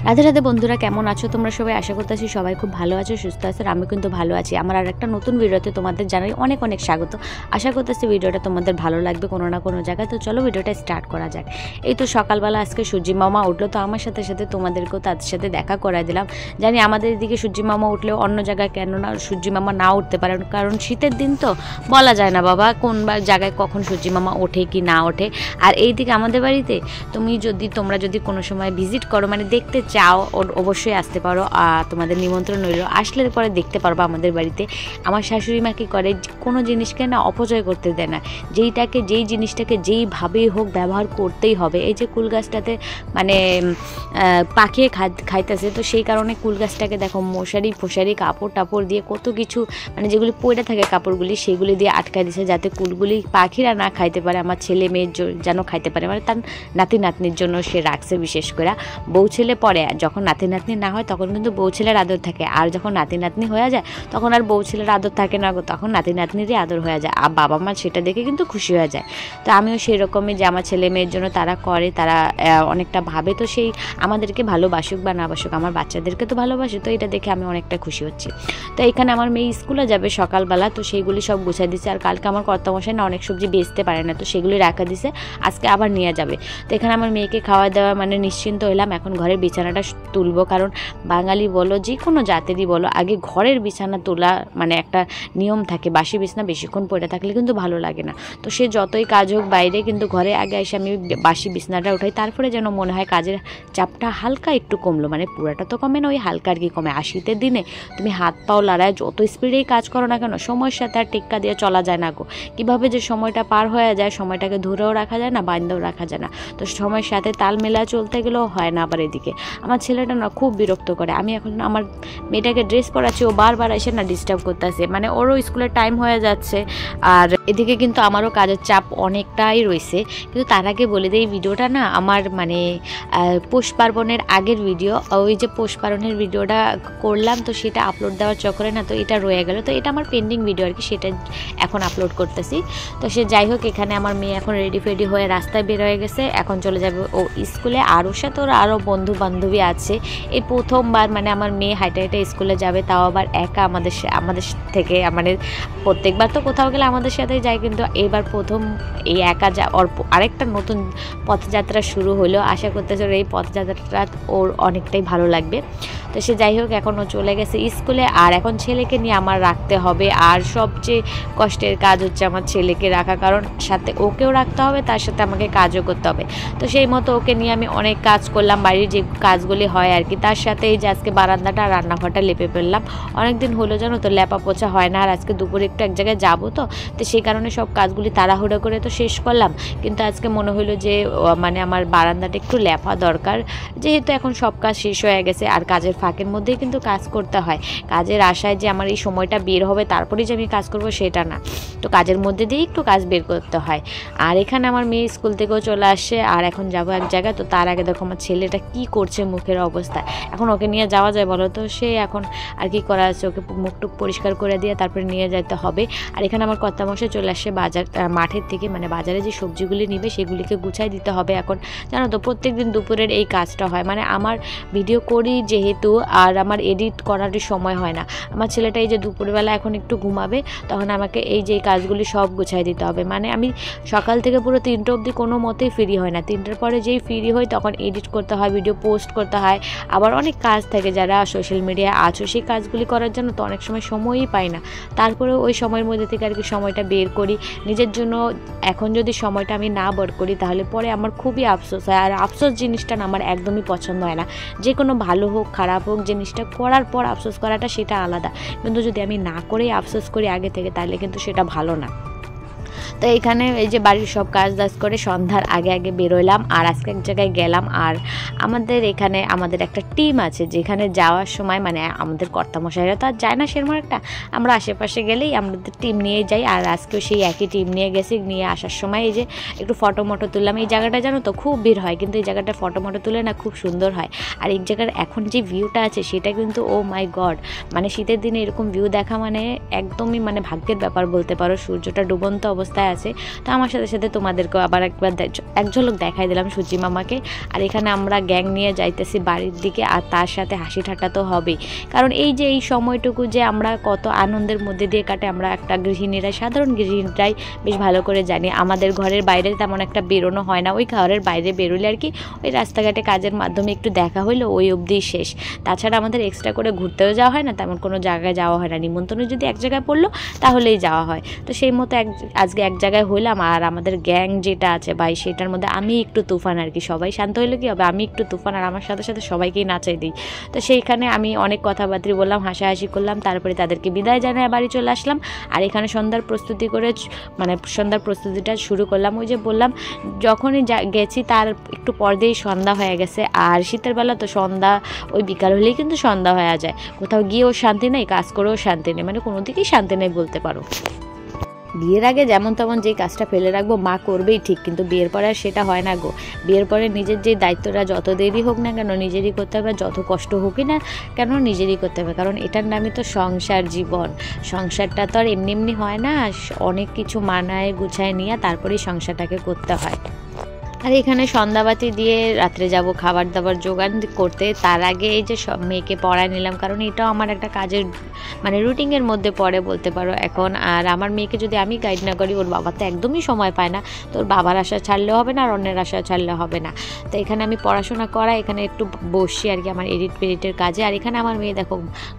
রাধে রাধে বন্ধুরা, কেমন আছো তোমরা সবাই? আশা করতেছি সবাই খুব ভালো আছো, সুস্থ আছো। আমি কিন্তু ভালো আছি। আমার আর একটা নতুন ভিডিওতে তোমাদের জানাই অনেক অনেক স্বাগত। আশা করতেছি ভিডিওটা তোমাদের ভালো লাগবে কোনো না কোনো জায়গায়। তো চলো ভিডিওটা স্টার্ট করা যাক। এই তো সকালবেলা আজকে সূর্যি মামা উঠলো, তো আমার সাথে সাথে তোমাদেরকেও তাদের সাথে দেখা করাই দিলাম। জানি আমাদের এদিকে সূর্যি মামা উঠলেও অন্য জায়গায় কেন না সূর্যি মামা না উঠতে পারে, কারণ শীতের দিন তো বলা যায় না বাবা কোন জায়গায় কখন সূর্যি মামা ওঠে কি না ওঠে। আর এইদিকে আমাদের বাড়িতে তোমরা যদি কোনো সময় ভিজিট করো, মানে দেখতে চাও, অবশ্যই আসতে পারো। তোমাদের নিমন্ত্রণ রইল, আসলে পরে দেখতে পারবো আমাদের বাড়িতে। আমার শাশুড়ি মা কী করে, কোনো জিনিসকে না অপচয় করতে দেয় না। যেই জিনিসটাকে যেইভাবেই হোক ব্যবহার করতেই হবে। এই যে কুল গাছটাতে মানে পাখিয়ে খাইতেছে, তো সেই কারণে কুল গাছটাকে দেখো মশারি ফশারি কাপড় টাপড় দিয়ে কত কিছু, মানে যেগুলি পড়ে থাকে কাপড়গুলি সেগুলি দিয়ে আটকায় দিছে, যাতে কুলগুলি পাখিরা না খাইতে পারে, আমার ছেলে মেয়ের যেন খাইতে পারে। মানে তার নাতি নাতনির জন্য সে রাখছে বিশেষ করে। বউ ছেলে পরে যখন নাতি নাতনি না হয় তখন কিন্তু বউ ছেলের আদর থাকে, আর যখন নাতি নাতনি হয়ে যায় তখন আর বউ ছেলের আদর থাকে না গো, তখন নাতি নাতনিরই আদর হয়ে যায়। আর বাবা মা সেটা দেখে কিন্তু খুশি হয়ে যায়। তো আমিও সেই রকমই যে আমার ছেলে মেয়ের জন্য তারা করে, তারা অনেকটা ভাবে, তো সেই আমাদেরকে ভালোবাসুক বা না বাসুক, আমার বাচ্চাদেরকে তো ভালোবাসে, তো এটা দেখে আমি অনেকটা খুশি হচ্ছি। তো এখানে আমার মেয়ে স্কুলে যাবে সকালবেলা, তো সেইগুলি সব গুছিয়ে দিচ্ছে। আর কালকে আমার কর্তামশাই না অনেক সবজি বেচতে পারে না, তো সেগুলি রাখা দিছে, আজকে আবার নিয়ে যাবে। তো এখানে আমার মেয়েকে খাওয়া দাওয়া মানে নিশ্চিন্ত হইলাম। এখন ঘরের বিছানাটা তুলবো, কারণ বাঙালি বলো যে কোনো জাতেরই বলো, আগে ঘরের বিছানা তোলা মানে একটা নিয়ম থাকে। বাসি বিছানা বেশিক্ষণ পড়ে থাকলে কিন্তু ভালো লাগে না। তো সে যতই কাজ হোক বাইরে, কিন্তু ঘরে আগে এসে আমি বাসি বিছানাটা উঠাই, তারপরে যেন মনে হয় কাজের চাপটা হালকা একটু কমলো। মানে পুরাটা তো কমে না, ওই হালকা আর কি কমে। আর শীতের দিনে তুমি হাত পাও লড়ায় যত স্পিডেই কাজ করো না কেন, সময়ের সাথে আর টেক্কা দিয়ে চলা যায় না গো। কীভাবে যে সময়টা পার হয়ে যায়, সময়টাকে ধরেও রাখা যায় না, বান্ধেও রাখা যায় না। তো সময়ের সাথে তাল মেলা চলতে গেলেও হয় না। আবার এদিকে আমার ছেলেটা না খুব বিরক্ত করে। আমি এখন আমার মেয়েটাকে ড্রেস পরাচ্ছি, ও বারবার এসে না ডিস্টার্ব করতেছে, মানে ওরও স্কুলের টাইম হয়ে যাচ্ছে। আর এদিকে কিন্তু আমারও কাজের চাপ অনেকটাই রয়েছে। কিন্তু তার আগে বলে দিই, এই ভিডিওটা না আমার মানে পৌষ পার্বণের আগের ভিডিও। ওই যে পৌষ পার্বণের ভিডিওটা করলাম, তো সেটা আপলোড দেওয়ার চক্করে না তো এটা রয়ে গেল। তো এটা আমার পেন্ডিং ভিডিও আর কি, সেটা এখন আপলোড করতেছি। তো সে যাই হোক, এখানে আমার মেয়ে এখন রেডি ফেডি হয়ে রাস্তায় বের হয়ে গেছে, এখন চলে যাবে ও স্কুলে। আর ওর সাথে ওর আরও বন্ধু বান্ধবী আছে। এই প্রথমবার মানে আমার মেয়ে হাইটে হাইটে স্কুলে যাবে, তাও আবার একা আমাদের থেকে। মানে প্রত্যেকবার তো কোথাও গেলে আমাদের সাথেই যায়, কিন্তু এবার প্রথম এই একা ওর আরেকটা নতুন পথযাত্রা শুরু হলো। আশা করতেছে ওর এই পথযাত্রাটা ওর অনেকটাই ভালো লাগবে। তো সে যাই হোক, এখন ও চলে গেছে স্কুলে। আর এখন ছেলেকে নিয়ে আমার রাখতে হবে, আর সবচেয়ে কষ্টের কাজ হচ্ছে আমার ছেলেকে রাখা, কারণ সাথে ওকেও রাখতে হবে, তার সাথে আমাকে কাজও করতে হবে। তো সেই মতো ওকে নিয়ে আমি অনেক কাজ করলাম, বাড়ির যে কাজগুলি হয় আর কি। তার সাথে এই যে আজকে বারান্দাটা আর রান্নাঘরটা লেপে ফেললাম। অনেকদিন হলো জানো তো লেপা পোছা হয় না। আর আজকে দুপুরে একটু এক জায়গায় যাবো, তো সেই কারণে সব কাজগুলি তাড়াহুড়ো করে তো শেষ করলাম। কিন্তু আজকে মনে হলো যে মানে আমার বারান্দাটা একটু লেপা দরকার, যেহেতু এখন সব কাজ শেষ হয়ে গেছে। আর কাজের ফাঁকের মধ্যেই কিন্তু কাজ করতে হয়, কাজের আশায় যে আমার এই সময়টা বের হবে তারপরেই যে আমি কাজ করবো সেটা না, তো কাজের মধ্যে দিয়ে একটু কাজ বের করতে হয়। আর এখানে আমার মেয়ে স্কুল থেকেও চলে আসছে, আর এখন যাবো এক জায়গায়। তো তার আগে দেখো আমার ছেলেটা কি করছে, মুখের অবস্থা। এখন ওকে নিয়ে যাওয়া যায় বলো তো? সে এখন আর কি করা আছে, ওকে মুখটুক পরিষ্কার করে দিয়ে তারপরে নিয়ে যেতে হবে। আর এখানে আমার কর্তামশাই চলে আসছে মাঠের থেকে, মানে বাজারে যে সবজিগুলি নিবে সেগুলিকে গুছাই দিতে হবে। এখন জানো তো প্রত্যেকদিন দুপুরের এই কাজটা হয়, মানে আমার ভিডিও করি যেহেতু, আর আমার এডিট করারই সময় হয় না। আমার ছেলেটা এই যে দুপুরবেলা এখন একটু ঘুমাবে, তখন আমাকে এই যে কাজগুলি সব গুছাই দিতে হবে। মানে আমি সকাল থেকে পুরো 3টা অবধি কোনো মতেই ফ্রি হয় না। 3টার পরে যেই ফ্রি হই তখন এডিট করতে হয়, ভিডিও পোস্ট করতে হয়, আবার অনেক কাজ থাকে। যারা সোশ্যাল মিডিয়ায় আছো সেই কাজগুলি করার জন্য তো অনেক সময় সময়ই পাই না। তারপরে ওই সময়ের মধ্যে থেকে আর কি সময়টা বের করি নিজের জন্য। এখন যদি সময়টা আমি না বের করি তাহলে পরে আমার খুবই আফসোস হয়। আর আফসোস জিনিসটা না আমার একদমই পছন্দ হয় না। যে কোনো ভালো হোক খারাপ হোক, জিনিসটা করার পর আফসোস করাটা সেটা আলাদা, কিন্তু যদি আমি না করেই আফসোস করি আগে থেকে, তাহলে কিন্তু সেটা ভালো না। তো এইখানে এই যে বাড়ির সব কাজ দাজ করে সন্ধ্যার আগে আগে বেরোলাম। আর আজকে এক জায়গায় গেলাম। আর আমাদের এখানে আমাদের একটা টিম আছে, যেখানে যাওয়ার সময় মানে আমাদের কর্তামশাইরা তো আর যায় না সেরকম একটা, আমরা আশেপাশে গেলেই আমাদের টিম নিয়ে যাই। আর আজকেও সেই একই টিম নিয়ে গেছি। নিয়ে আসার সময় এই যে একটু ফটো মটো তুললাম। এই জায়গাটা জানো তো খুব ভিড় হয়, কিন্তু এই জায়গাটা ফটো মটো তুলে না খুব সুন্দর হয়। আর এই জায়গার এখন যে ভিউটা আছে সেটা কিন্তু ও মাই গড, মানে শীতের দিনে এরকম ভিউ দেখা মানে একদমই মানে ভাগ্যের ব্যাপার বলতে পারো। সূর্যটা ডুবন্ত অবস্থায় কোথায় আছে। তো আমার সাথে সাথে তোমাদেরকেও আবার একবার এক ঝলক দেখাই দিলাম সূর্যি মামাকে। আর এখানে আমরা গ্যাং নিয়ে যাইতেছি বাড়ির দিকে, আর তার সাথে হাসি ঠাট্টা তো হবেই, কারণ এই যে এই সময়টুকু যে আমরা কত আনন্দের মধ্যে দিয়ে কাটে আমরা একটা গৃহিণীরাই, সাধারণ গৃহিণীরাই বেশ ভালো করে জানি। আমাদের ঘরের বাইরে তেমন একটা বেরোনো হয় না, ওই ঘরের বাইরে বেরোলে আর কি ওই রাস্তাঘাটে কাজের মাধ্যমে একটু দেখা হইলো, ওই অবধিই শেষ। তাছাড়া আমাদের এক্সট্রা করে ঘুরতেও যাওয়া হয় না, তেমন কোনো জায়গায় যাওয়া হয় না। নিমন্ত্রণে যদি এক জায়গায় পড়লো তাহলেই যাওয়া হয়। তো সেই মতো আজকে এক জায়গায় হইলাম। আর আমাদের গ্যাং যেটা আছে ভাই, সেটার মধ্যে আমি একটু তুফান আর কি, সবাই শান্ত হইলে কী হবে, আমি একটু তুফান, আর আমার সাথে সাথে সবাইকেই নাচাই দিই। তো সেইখানে আমি অনেক কথাবার্তা বললাম, হাসাহাসি করলাম, তারপরে তাদেরকে বিদায় জানায় বাড়ি চলে আসলাম। আর এখানে সন্ধ্যার প্রস্তুতি করে মানে সন্ধ্যার প্রস্তুতিটা শুরু করলাম। ওই যে বললাম যখনই গেছি তার একটু পর দিয়েই সন্ধ্যা হয়ে গেছে। আর শীতের বেলা তো সন্ধ্যা ওই বিকাল হলেই কিন্তু সন্ধ্যা হয়ে যায়, কোথাও গিয়েও শান্তি নেই, কাজ করেও শান্তি নেই, মানে কোনো দিকেই শান্তি নেই বলতে পারো। বিয়ের আগে যেমন তেমন যেই কাজটা ফেলে রাখবো মা করবেই ঠিক, কিন্তু বিয়ের পরে আর সেটা হয় না গো। বিয়ের পরে নিজের যে দায়িত্বটা যত দেরি হোক না কেন নিজেরই করতে হবে, যত কষ্ট হোকই না কেন নিজেরই করতে হবে, কারণ এটার নামই তো সংসার জীবন। সংসারটা তো আর এমনি এমনি হয় না, অনেক কিছু মানায় গুছায় নিয়ে তারপরেই সংসারটাকে করতে হয়। আর এখানে সন্ধ্যাবাতি দিয়ে রাত্রে যাব খাবার দাবার জোগান করতে, তার আগে এই যে সব মেয়েকে পড়ায় নিলাম, কারণ এটাও আমার একটা কাজের মানে রুটিনের মধ্যে পড়ে বলতে পারো এখন। আর আমার মেয়েকে যদি আমি গাইড না করি, ওর বাবা তো একদমই সময় পায় না, তো ওর বাবার আশা ছাড়লেও হবে না আর অন্যের আশা ছাড়লেও হবে না। তো এখানে আমি পড়াশোনা করা, এখানে একটু বসছি আর কি আমার এডিটের কাজে। আর এখানে আমার মেয়ে দেখো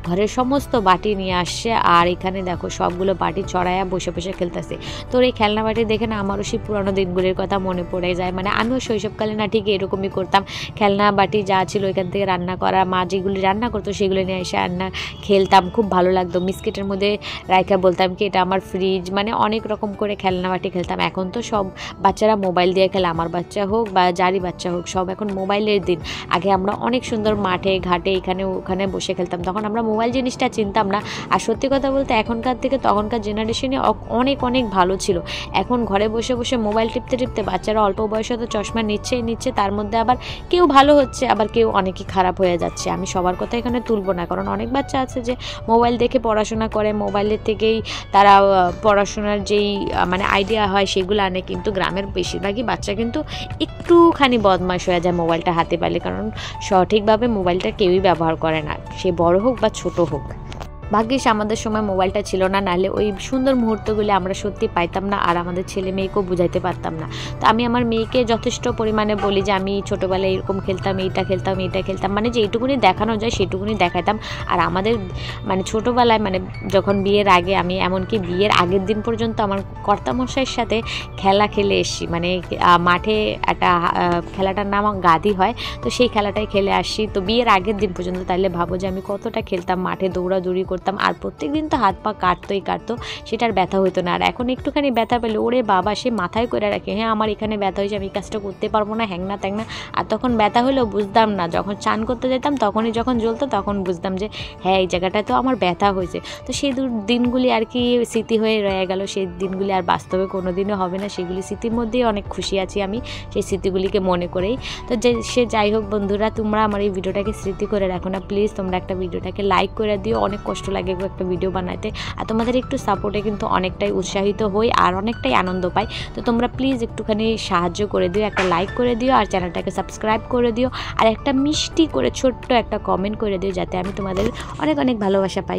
ঘরের সমস্ত বাটি নিয়ে আসছে, আর এখানে দেখো সবগুলো বাটি চড়াইয়া বসে বসে খেলতেছে। তো এই খেলনা বাটি দেখে না আমারও সেই পুরোনো দিনগুলির কথা মনে পড়ে যায়। মানে আমিও শৈশবকালে না ঠিক এরকমই করতাম, খেলনা বাটি যা ছিল ওইখান থেকে রান্না করা, মা যেগুলি রান্না করতো সেগুলো নিয়ে এসে রান্না খেলতাম, খুব ভালো লাগতো। মিস্কিটের মধ্যে রাইখা বলতাম কি এটা আমার ফ্রিজ, মানে অনেক রকম করে খেলনা বাটি খেলতাম। এখন তো সব বাচ্চারা মোবাইল দিয়ে খেলে, আমার বাচ্চা হোক বা যারই বাচ্চা হোক, সব এখন মোবাইলের দিন। আগে আমরা অনেক সুন্দর মাঠে ঘাটে এখানে ওখানে বসে খেলতাম, তখন আমরা মোবাইল জিনিসটা চিনতাম না। আর সত্যি কথা বলতে এখনকার থেকে তখনকার জেনারেশনে অনেক অনেক ভালো ছিল। এখন ঘরে বসে বসে মোবাইল টিপতে টিপতে বাচ্চারা অল্প বয়সে তো চশমা নিচ্ছে, তার মধ্যে আবার কেউ ভালো হচ্ছে আবার কেউ অনেকই খারাপ হয়ে যাচ্ছে। আমি সবার কথা এখানে তুলব না, কারণ অনেক বাচ্চা আছে যে মোবাইল দেখে পড়াশোনা করে, মোবাইলের থেকেই তারা পড়াশোনার যেই মানে আইডিয়া হয় সেগুলো আনে। কিন্তু গ্রামের বেশিরভাগই বাচ্চা কিন্তু একটুখানি বদমাশ হয়ে যায় মোবাইলটা হাতে পেলে, কারণ সঠিকভাবে মোবাইলটা কেউই ব্যবহার করে না, সে বড় হোক বা ছোট হোক। ভাগ্যিস আমাদের সময় মোবাইলটা ছিল না, নাহলে ওই সুন্দর মুহূর্তগুলি আমরা সত্যি পাইতাম না, আর আমাদের ছেলে মেয়েকেও বুঝাইতে পারতাম না। তো আমি আমার মেয়েকে যথেষ্ট পরিমাণে বলি যে আমি ছোটোবেলায় এরকম খেলতাম, এইটা খেলতাম, মানে যেইটুকুনি দেখানো যায় সেটুকুনি দেখাতাম। আর আমাদের মানে ছোটোবেলায় মানে যখন বিয়ের আগে, আমি এমনকি বিয়ের আগের দিন পর্যন্ত আমার কর্তামশাইয়ের সাথে খেলা খেলে এসছি, মানে মাঠে একটা খেলাটার নাম গাদি হয়, তো সেই খেলাটাই খেলে আসছি। তো বিয়ের আগের দিন পর্যন্ত, তাহলে ভাবো যে আমি কতটা খেলতাম, মাঠে দৌড়াদৌড়ি করতাম। আর প্রত্যেক দিন তো হাত পা কাটতো, সেটার ব্যথা হইতো না। আর এখন একটুখানি ব্যথা পেলে ওরে বাবা সে মাথায় করে রাখে, হ্যাঁ আমার এখানে ব্যথা হয়েছে, আমি কাজটা করতে পারবো না, হ্যাংনা ত্যাংনা। আর তখন ব্যথা হলেও বুঝতাম না, যখন চান করতে যেতাম তখনই যখন জ্বলতো তখন বুঝতাম যে হ্যাঁ এই জায়গাটায় তো আমার ব্যথা হয়েছে। তো সেই দিনগুলি আর কি স্মৃতি হয়ে রয়ে গেল, সেই দিনগুলি আর বাস্তবে কোনো দিনও হবে না, সেগুলি স্মৃতির মধ্যেই অনেক খুশি আছি আমি সেই স্মৃতিগুলিকে মনে করেই। তো সে যাই হোক বন্ধুরা, তোমরা আমার এই ভিডিওটাকে স্মৃতি করে রাখো না প্লিজ, তোমরা একটা ভিডিওটাকে লাইক করে দিও, অনেক কষ্ট লাগে একটা ভিডিও বানাতে। আর তোমাদের একটু সাপোর্টে কিন্তু অনেকটাই উৎসাহিত হই আর অনেকটাই আনন্দ পাই। তো তোমরা প্লিজ একটুখানি সাহায্য করে দিও, একটা লাইক করে দিও আর চ্যানেলটাকে সাবস্ক্রাইব করে দিও, আর একটা মিষ্টি করে ছোট্ট একটা কমেন্ট করে দিও, যাতে আমি তোমাদের অনেক অনেক ভালোবাসা পাই।